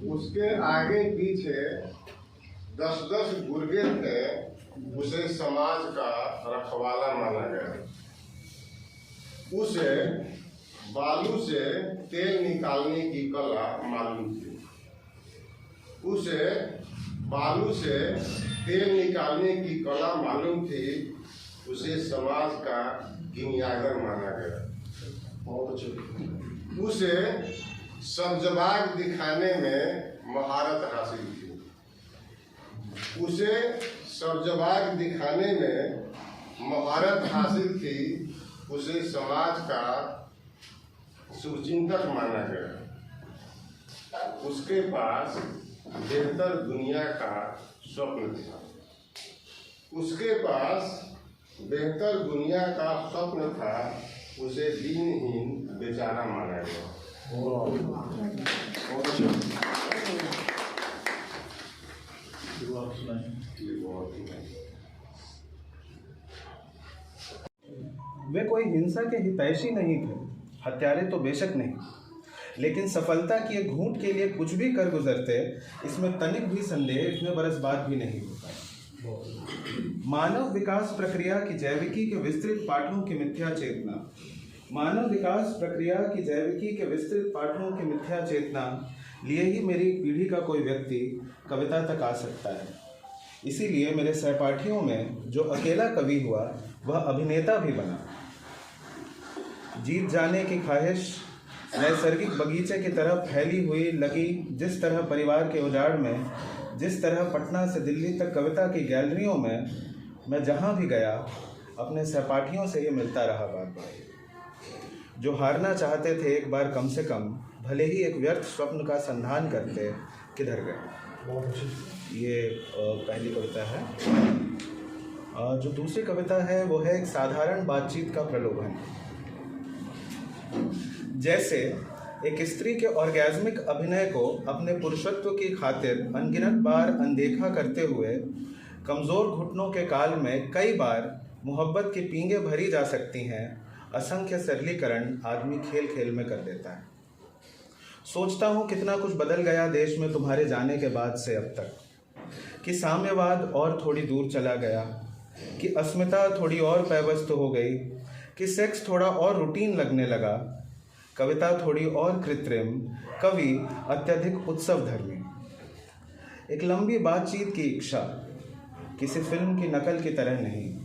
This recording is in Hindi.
उसके आगे पीछे 10-10 गुर्गे थे। उसे समाज का रखवाला माना गया। उसे बालू से तेल निकालने की कला मालूम थी। उसे बालू से तेल निकालने की कला मालूम थी। उसे समाज का गिनियागर माना गया। बहुत अच्छे। उसे सब्जबाग दिखाने में महारत हासिल थी। उसे सब्जबाग दिखाने में महारत हासिल थी। उसे समाज का शुभचिंतक माना गया। उसके पास बेहतर दुनिया का स्वप्न था। उसके पास बेहतर दुनिया का स्वप्न था। उसे दीनहीन बेचारा माना गया। वे कोई हिंसा के हितैषी नहीं थे, हत्यारे तो बेशक नहीं, लेकिन सफलता की एक घूंट के लिए कुछ भी कर गुजरते, इसमें तनिक भी संदेह इतने बरस बाद भी नहीं होता। मानव विकास प्रक्रिया की जैविकी के विस्तृत पाठों की मिथ्या चेतना, मानव विकास प्रक्रिया की जैविकी के विस्तृत पाठों की मिथ्या चेतना लिए ही मेरी पीढ़ी का कोई व्यक्ति कविता तक आ सकता है। इसीलिए मेरे सहपाठियों में जो अकेला कवि हुआ वह अभिनेता भी बना। जीत जाने की ख्वाहिश नैसर्गिक बगीचे की तरह फैली हुई लगी। जिस तरह परिवार के उजाड़ में, जिस तरह पटना से दिल्ली तक कविता की गैलरियों में मैं जहाँ भी गया अपने सहपाठियों से ये मिलता रहा बार बार। जो हारना चाहते थे एक बार कम से कम, भले ही एक व्यर्थ स्वप्न का संधान करते, किधर गए। ये पहली कविता है। जो दूसरी कविता है वो है एक साधारण बातचीत का प्रलोभन। जैसे एक स्त्री के ऑर्गेज्मिक अभिनय को अपने पुरुषत्व की खातिर अनगिनत बार अनदेखा करते हुए कमज़ोर घुटनों के काल में कई बार मोहब्बत की पींगे भरी जा सकती हैं, असंख्य सरलीकरण आदमी खेल खेल में कर देता है। सोचता हूँ कितना कुछ बदल गया देश में तुम्हारे जाने के बाद से अब तक, कि साम्यवाद और थोड़ी दूर चला गया, कि अस्मिता थोड़ी और पैवस्त हो गई, कि सेक्स थोड़ा और रूटीन लगने लगा, कविता थोड़ी और कृत्रिम, कवि अत्यधिक उत्सव धर्मी। एक लंबी बातचीत की इच्छा किसी फिल्म की नकल की तरह नहीं,